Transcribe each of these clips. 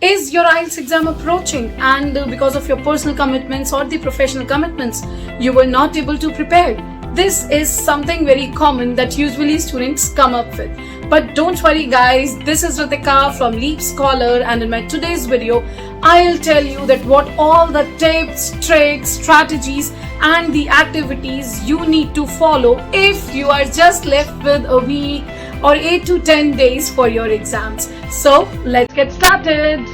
Is your IELTS exam approaching and because of your personal commitments or the professional commitments, you were not able to prepare? This is something very common that usually students come up with. But don't worry guys, this is Ritika from LeapScholar, and in my today's video, I'll tell you that what all the tips, tricks, strategies and the activities you need to follow if you are just left with a week or 8 to 10 days for your exams. So let's get started.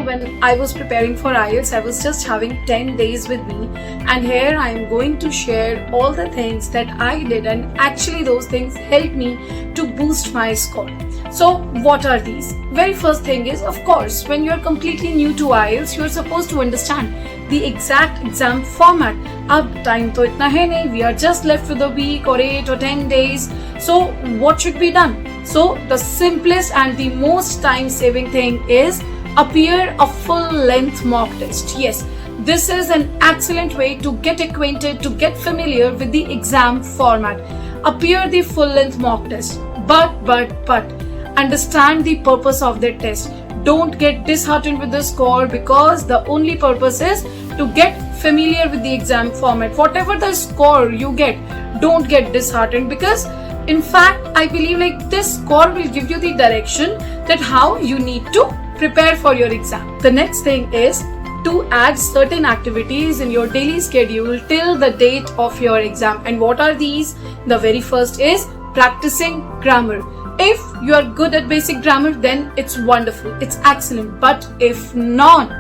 When I was preparing for IELTS, I was just having 10 days with me, and here I am going to share all the things that I did, and actually those things helped me to boost my score. So what are these? Very first thing is, of course, when you're completely new to IELTS, you're supposed to understand the exact exam format. Ab time to itna hai nahi, we are just left with a week or 8 or 10 days. So what should be done? So the simplest and the most time saving thing is appear a full-length mock test. Yes, this is an excellent way to get acquainted, to get familiar with the exam format. Appear the full-length mock test. But understand the purpose of the test. Don't get disheartened with the score, because the only purpose is to get familiar with the exam format. Whatever the score you get, don't get disheartened, because in fact, I believe this score will give you the direction that how you need to prepare for your exam. The next thing is to add certain activities in your daily schedule till the date of your exam. And what are these? The very first is practicing grammar. If you are good at basic grammar, then it's wonderful, it's excellent. But if not,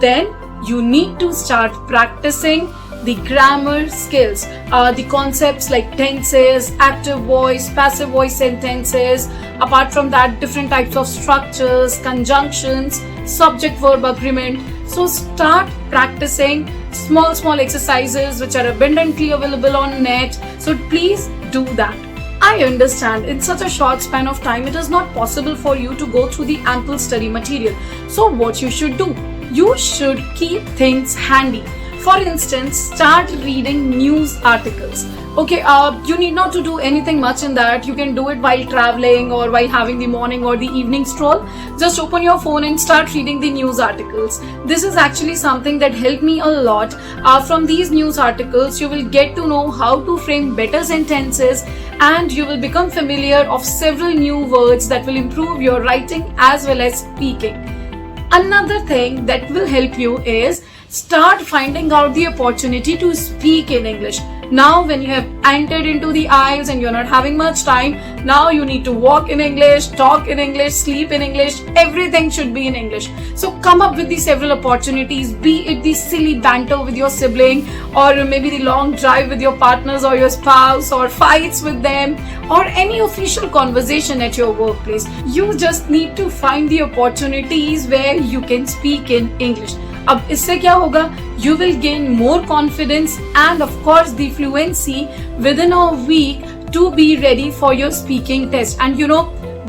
then you need to start practicing the grammar skills, the concepts like tenses, active voice, passive voice sentences. Apart from that, different types of structures, conjunctions, subject-verb agreement. So start practicing small exercises which are abundantly available on net. So please do that. I understand in such a short span of time, it is not possible for you to go through the ample study material. So what you should do? You should keep things handy. For instance, start reading news articles. Okay, you need not to do anything much in that. You can do it while traveling or while having the morning or the evening stroll. Just open your phone and start reading the news articles. This is actually something that helped me a lot. From these news articles, you will get to know how to frame better sentences, and you will become familiar of several new words that will improve your writing as well as speaking. Another thing that will help you is start finding out the opportunity to speak in English. Now when you have entered into the IELTS and you're not having much time, now you need to walk in English, talk in English, sleep in English, everything should be in English. So come up with the several opportunities, be it the silly banter with your sibling, or maybe the long drive with your partners or your spouse, or fights with them, or any official conversation at your workplace. You just need to find the opportunities where you can speak in English. अब इससे क्या होगा? You will gain more confidence and of course the fluency within a week to be ready for your speaking test. And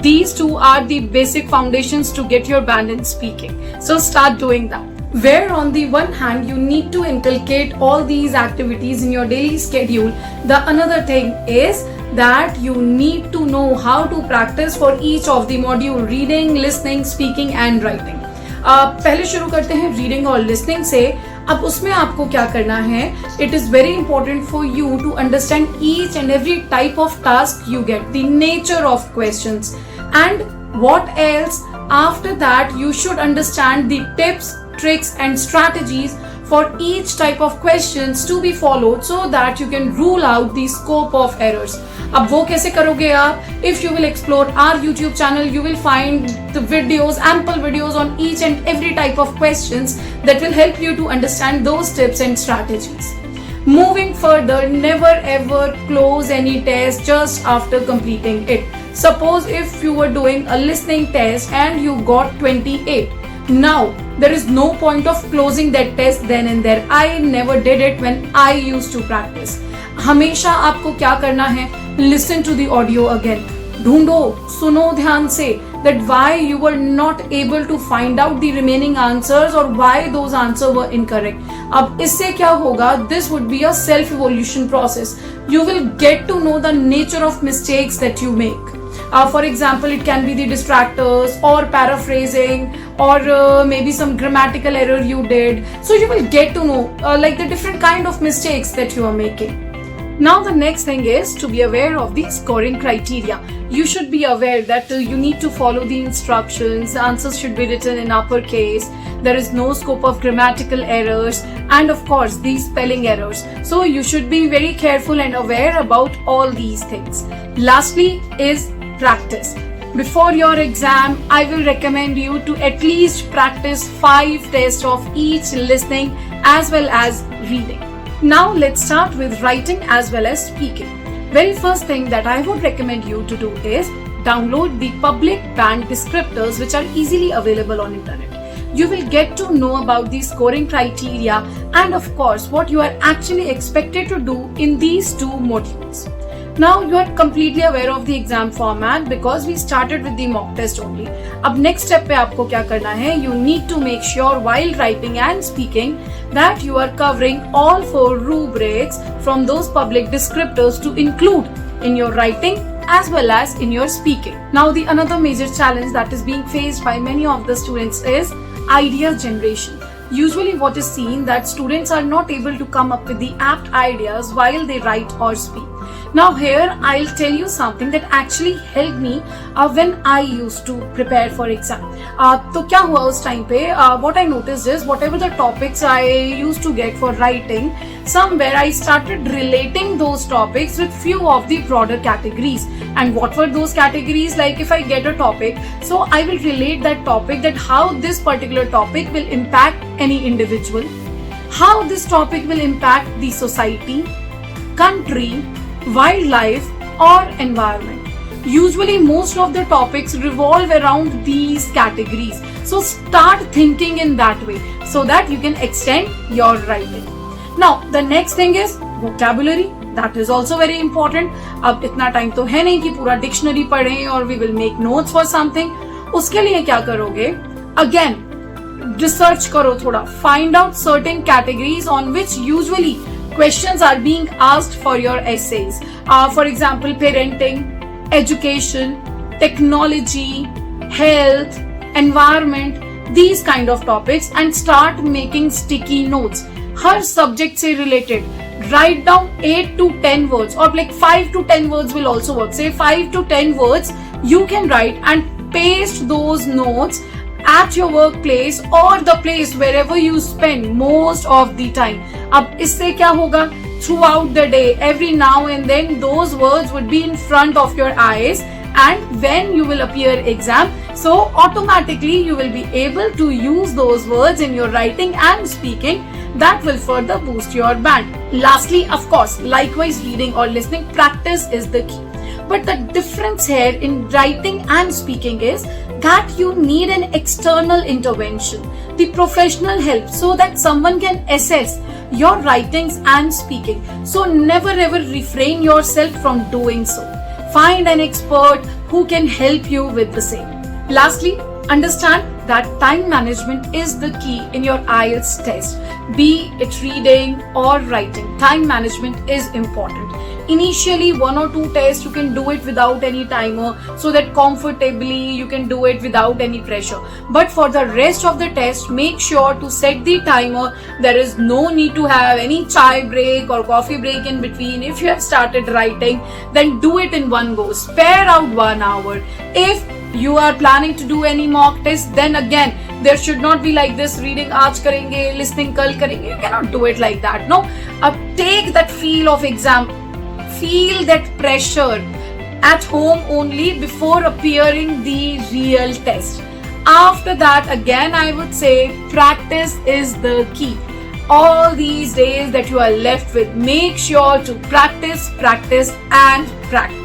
these two are the basic foundations to get your band in speaking. So start doing that. Where on the one hand you need to inculcate all these activities in your daily schedule, the another thing is that you need to know how to practice for each of the module: reading, listening, speaking and writing. पहले शुरू करते हैं reading और listening से. अब उसमें आपको क्या करना है? It is very important for you to understand each and every type of task you get, the nature of questions, and what else. After that you should understand the tips, tricks and strategies for each type of questions to be followed so that you can rule out the scope of errors. अब वो कैसे करोगे आप? If you will explore our YouTube channel, you will find the videos, ample videos on each and every type of questions that will help you to understand those tips and strategies. Moving further, never ever close any test just after completing it. Suppose if you were doing a listening test and you got 28. Now, there is no point of closing that test then and there. I never did it when I used to practice. हमेशा आपको क्या करना है? Listen to the audio again. ढूंढो, सुनो ध्यान से, that why you were not able to find out the remaining answers or why those answers were incorrect. अब इससे क्या होगा? This would be a self-evolution process. You will get to know the nature of mistakes that you make. For example, it can be the distractors or paraphrasing or maybe some grammatical error you did. So you will get to know like the different kind of mistakes that you are making. Now the next thing is to be aware of the scoring criteria. You should be aware that you need to follow the instructions. The answers should be written in uppercase. There is no scope of grammatical errors and of course these spelling errors. So you should be very careful and aware about all these things. Lastly is practice. Before your exam, I will recommend you to at least practice 5 tests of each listening as well as reading. Now let's start with writing as well as speaking. Very first thing that I would recommend you to do is download the public banned descriptors which are easily available on internet. You will get to know about the scoring criteria and of course what you are actually expected to do in these 2 modules. Now you are completely aware of the exam format because we started with the mock test only. अब next step पे आपको क्या करना है? You need to make sure while writing and speaking that you are covering all 4 rubrics from those public descriptors to include in your writing as well as in your speaking. Now the another major challenge that is being faced by many of the students is ideas generation. Usually what is seen that students are not able to come up with the apt ideas while they write or speak. Now here I'll tell you something that actually helped me when I used to prepare for exam. तो क्या हुआ उस time पे? What I noticed is whatever the topics I used to get for writing, somewhere I started relating those topics with few of the broader categories. And what were those categories? Like if I get a topic, so I will relate that topic, that how this particular topic will impact any individual, how this topic will impact the society, country, wildlife or environment. Usually most of the topics revolve around these categories. So start thinking in that way so that you can extend your writing. Now the next thing is vocabulary. That is also very important. अब इतना time तो है नहीं कि पूरा dictionary पढ़ें और we will make notes for something. उसके लिए क्या करोगे? Again, research करो थोड़ा. Find out certain categories on which usually questions are being asked for your essays. For example, parenting, education, technology, health, environment, these kind of topics, and start making sticky notes. Her subject से related. Write down 8 to 10 words or like 5 to 10 words will also work. Say 5 to 10 words you can write and paste those notes at your workplace or the place wherever you spend most of the time. अब इससे क्या होगा? Throughout the day, every now and then those words would be in front of your eyes and when you will appear exam, so automatically you will be able to use those words in your writing and speaking. That will further boost your band. Lastly, of course, likewise reading or listening, practice is the key. But the difference here in writing and speaking is that you need an external intervention, the professional help, so that someone can assess your writings and speaking. So never ever refrain yourself from doing so. Find an expert who can help you with the same. Lastly, understand that time management is the key in your IELTS test. Be it reading or writing, time management is important. Initially 1 or 2 tests you can do it without any timer so that comfortably you can do it without any pressure. But for the rest of the test, make sure to set the timer. There is no need to have any chai break or coffee break in between. If you have started writing, then do it in one go. Spare out 1 hour. If you are planning to do any mock test, then again there should not be like this, reading aaj karenge, listening kal karenge. You cannot do it like that. No, take that feel of exam, feel that pressure at home only before appearing the real test. After that, again I would say practice is the key. All these days that you are left with, make sure to practice, practice and practice.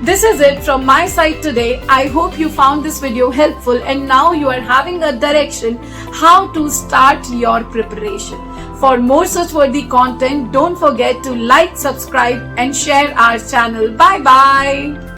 This is it from my side today. I hope you found this video helpful and now you are having a direction how to start your preparation. For more such worthy content, don't forget to like, subscribe and share our channel. Bye bye.